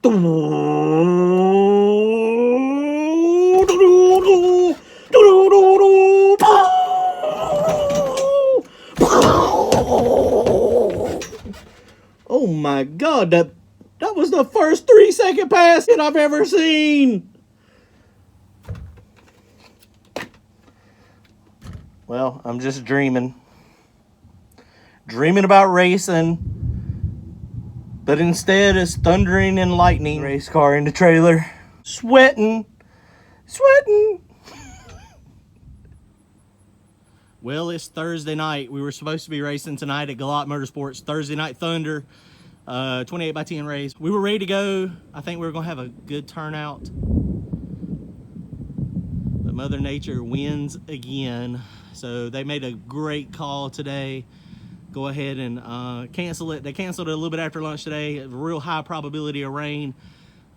Oh my God, that was the first 3-second pass hit I've ever seen. Well, I'm just dreaming about racing, but instead it's thundering and lightning. Race car in the trailer, sweating. Well, it's Thursday night. We were supposed to be racing tonight at Galot Motorsports, Thursday Night Thunder, 28 by 10 race. We were ready to go. I think we were gonna have a good turnout, but Mother Nature wins again. So they made a great call today. Go ahead and cancel it. They canceled it a little bit after lunch today. A real high probability of rain,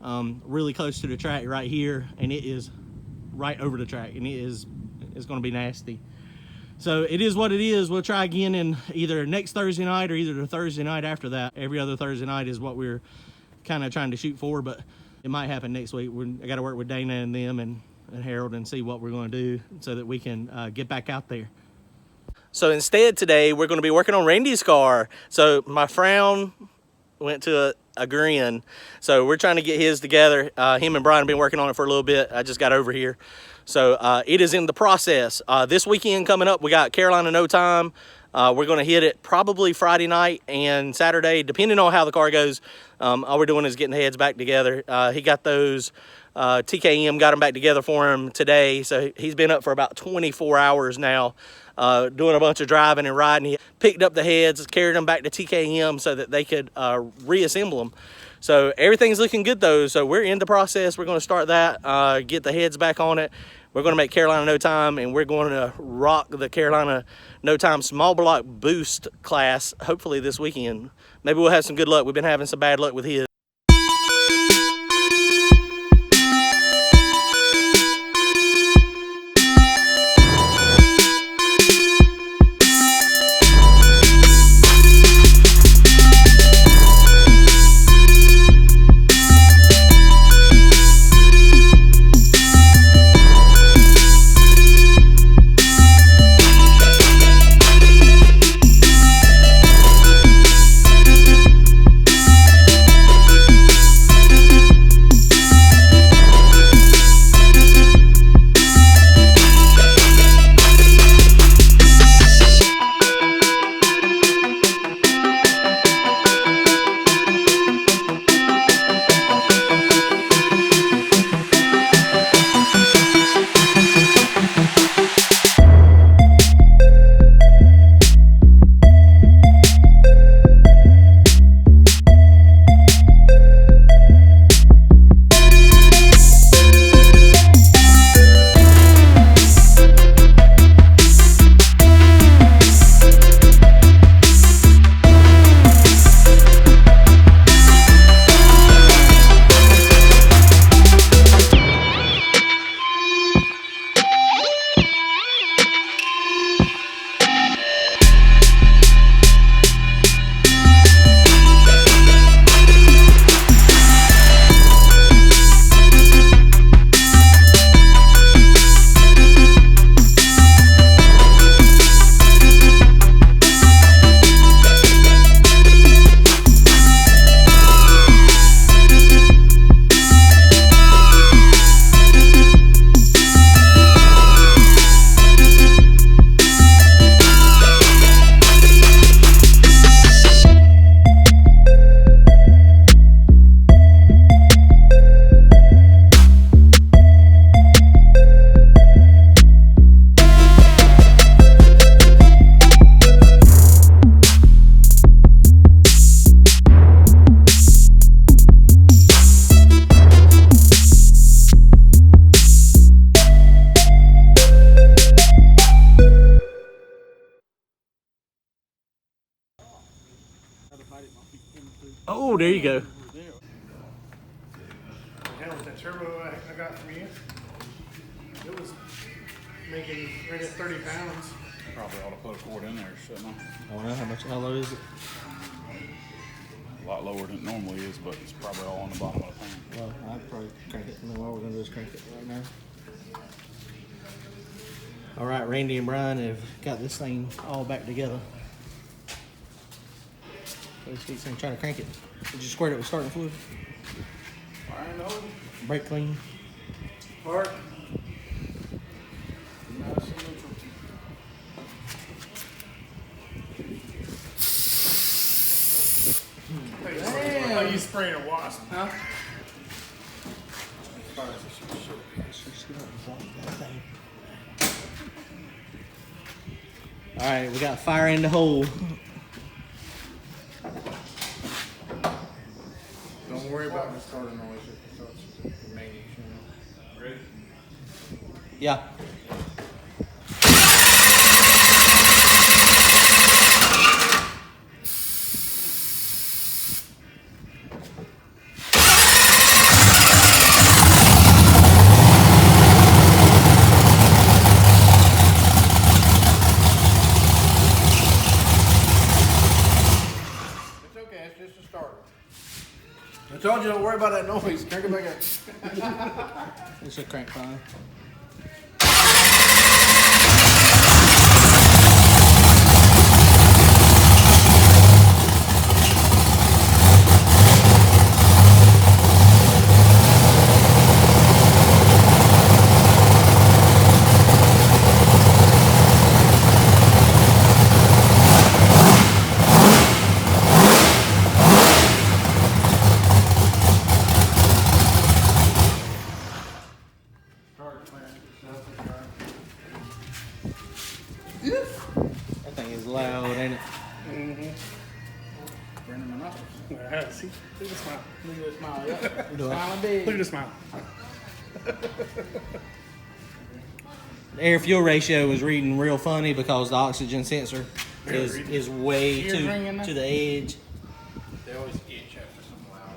really close to the track right here, and it is right over the track, and it's gonna be nasty. So it is what it is. We'll try again in either next Thursday night or either the Thursday night after that. Every other Thursday night is what we're kind of trying to shoot for, but it might happen next week. I got to work with Dana and them and Harold and see what we're going to do so that we can get back out there. So instead today, we're going to be working on Randy's car. So my frown went to a grin. So we're trying to get his together. Him and Bryan have been working on it for a little bit. I just got over here. So it is in the process. This weekend coming up, we got Carolina No Time. We're going to hit it probably Friday night and Saturday, depending on how the car goes. All we're doing is getting the heads back together. He got those, TKM got them back together for him today. So he's been up for about 24 hours now, doing a bunch of driving and riding. He picked up the heads, carried them back to TKM so that they could reassemble them. So everything's looking good though. So we're in the process. We're going to start that, get the heads back on it. We're going to make Carolina No Time, and we're going to rock the Carolina No Time small block boost class hopefully this weekend. Maybe we'll have some good luck. We've been having some bad luck with his. Oh, there you go. Hell, with that turbo I got from you, it was making right at 30 pounds. Probably ought to put a cord in there, shouldn't I? I don't know how much alloy is it. A lot lower than it normally is, but it's probably all on the bottom of the pan. Well, I'd probably crank it, and then what we're gonna do is crank it right now. All right, Randy and Bryan have got this thing all back together. Let's keep saying, try to crank it. Did you squirt it with starting fluid? I know. Brake clean. Park. Damn. How you spraying a wasp? Huh? All right, we got fire in the hole. Don't worry about the starter noise. It starts making Ready? Yeah. It's okay, it's just a starter. I told you don't worry about that noise. Crank it back up. It should crank fine. That thing is loud, ain't it? Burning my nostrils. See? Look at the smile. Look at that smile. Yeah. Do it. Smiling big. Look at the smile. The air fuel ratio is reading real funny because the oxygen sensor is way Ears ringing now? to the edge. They always itch after something loud.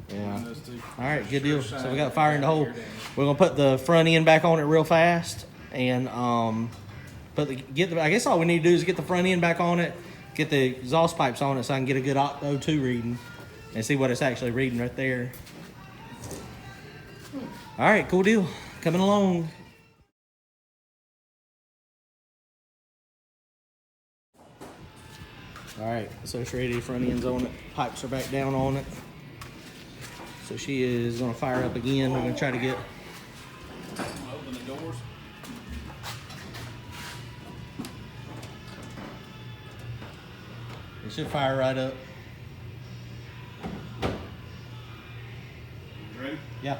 Yeah. Those two. All right, good deal. So we got fire in the hole. We're gonna put the front end back on it real fast, and I guess all we need to do is get the front end back on it, get the exhaust pipes on it, so I can get a good O2 reading, and see what it's actually reading right there. All right, cool deal. Coming along. All right, so it's ready. Front end's on it. Pipes are back down on it. So she is gonna fire up again. We're gonna try to get. Open the doors. It should fire right up. Ready? Yeah.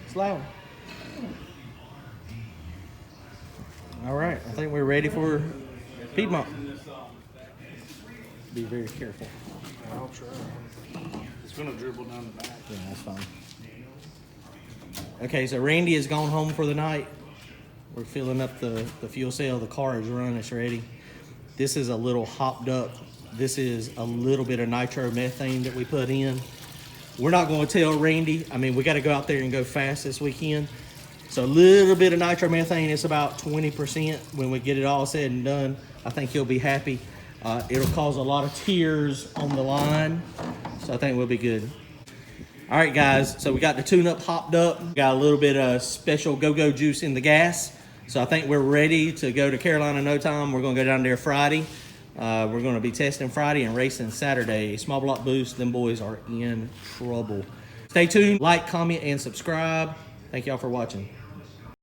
It's loud. All right, I think we're ready for Piedmont. Be very careful. I'll try. It's gonna dribble down the back. Yeah, that's fine. Okay, so Randy has gone home for the night. We're filling up the fuel cell. The car is running. It's ready. This is a little hopped up. This is a little bit of nitromethane that we put in. We're not going to tell Randy. I mean, we got to go out there and go fast this weekend. So a little bit of nitromethane. It's about 20% when we get it all said and done. I think he'll be happy. It'll cause a lot of tears on the line. So I think we'll be good. All right, guys. So we got the tune-up hopped up. Got a little bit of special go-go juice in the gas. So I think we're ready to go to Carolina in no time. We're going to go down there Friday. We're going to be testing Friday and racing Saturday. Small block boost. Them boys are in trouble. Stay tuned. Like, comment, and subscribe. Thank y'all for watching.